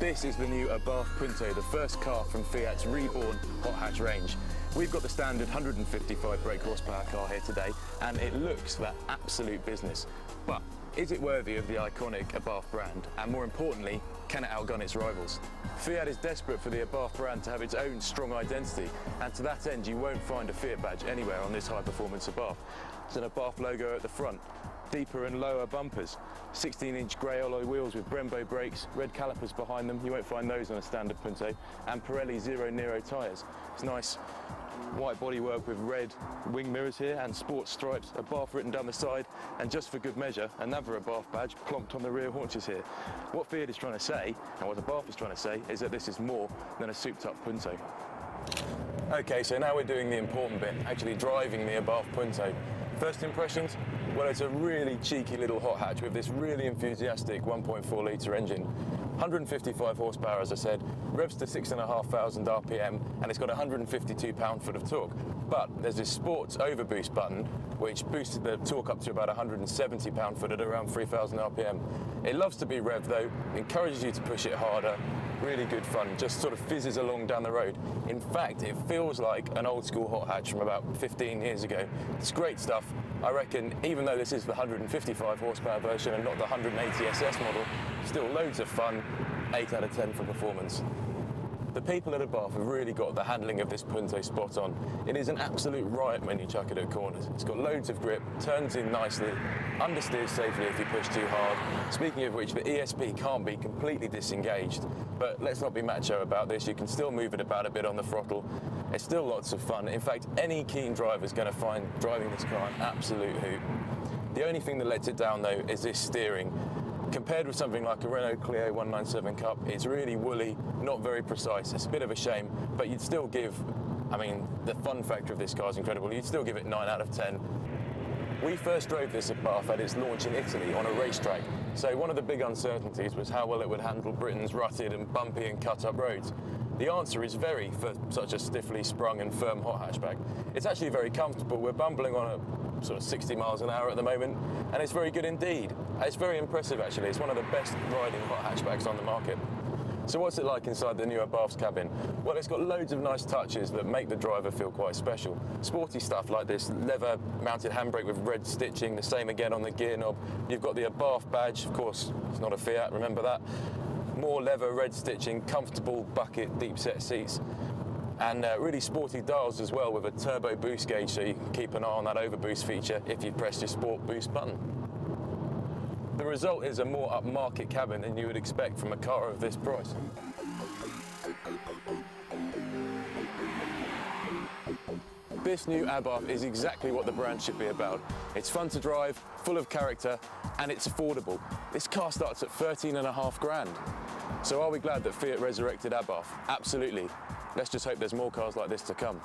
This is the new Abarth Punto, the first car from Fiat's reborn hot hatch range. We've got the standard 155 brake horsepower car here today, and it looks that absolute business. But is it worthy of the iconic Abarth brand? And more importantly, can it outgun its rivals? Fiat is desperate for the Abarth brand to have its own strong identity, and to that end you won't find a Fiat badge anywhere on this high-performance Abarth. It's an Abarth logo at the front, deeper and lower bumpers, 16-inch grey alloy wheels with Brembo brakes, red calipers behind them, you won't find those on a standard Punto, and Pirelli Zero Nero tyres. It's nice white bodywork with red wing mirrors here and sports stripes, Abarth written down the side, and just for good measure, another Abarth badge plonked on the rear haunches here. What Fiat is trying to say, and what Abarth is trying to say, is that this is more than a souped-up Punto. Okay, so now we're doing the important bit, actually driving the Abarth Punto. First impressions? Well, it's a really cheeky little hot hatch with this really enthusiastic 1.4 litre engine. 155 horsepower, as I said, revs to 6,500 RPM, and it's got 152 pound-foot of torque. But there's this sports overboost button, which boosted the torque up to about 170 pound-foot at around 3,000 RPM. It loves to be revved though, encourages you to push it harder. Really good fun, just sort of fizzes along down the road. In fact, it feels like an old school hot hatch from about 15 years ago. It's great stuff. I reckon, even though this is the 155 horsepower version and not the 180 SS model, still loads of fun, 8 out of 10 for performance. The people at Abarth have really got the handling of this Punto spot on. It is an absolute riot when you chuck it at corners. It's got loads of grip, turns in nicely, understeers safely if you push too hard. Speaking of which, the ESP can't be completely disengaged, but let's not be macho about this. You can still move it about a bit on the throttle. It's still lots of fun. In fact, any keen driver is going to find driving this car an absolute hoot. The only thing that lets it down though is this steering. Compared with something like a Renault Clio 197 Cup, it's really woolly, not very precise. It's a bit of a shame, but you'd still give, I mean, the fun factor of this car is incredible. You'd still give it 9 out of 10. We first drove this Abarth at its launch in Italy on a racetrack. So one of the big uncertainties was how well it would handle Britain's rutted and bumpy and cut-up roads. The answer is very for such a stiffly sprung and firm hot hatchback. It's actually very comfortable. We're bumbling on a sort of 60 miles an hour at the moment, and it's very good indeed. It's very impressive actually. It's one of the best riding hot hatchbacks on the market. So what's it like inside the new Abarth's cabin? Well, it's got loads of nice touches that make the driver feel quite special. Sporty stuff like this leather mounted handbrake with red stitching, the same again on the gear knob. You've got the Abarth badge, of course, it's not a Fiat, remember that. More leather, red stitching, comfortable bucket, deep set seats, and really sporty dials as well with a turbo boost gauge, so you can keep an eye on that overboost feature if you press your sport boost button. The result is a more upmarket cabin than you would expect from a car of this price. This new Abarth is exactly what the brand should be about. It's fun to drive, full of character, and it's affordable. This car starts at 13.5 grand. So are we glad that Fiat resurrected Abarth? Absolutely. Let's just hope there's more cars like this to come.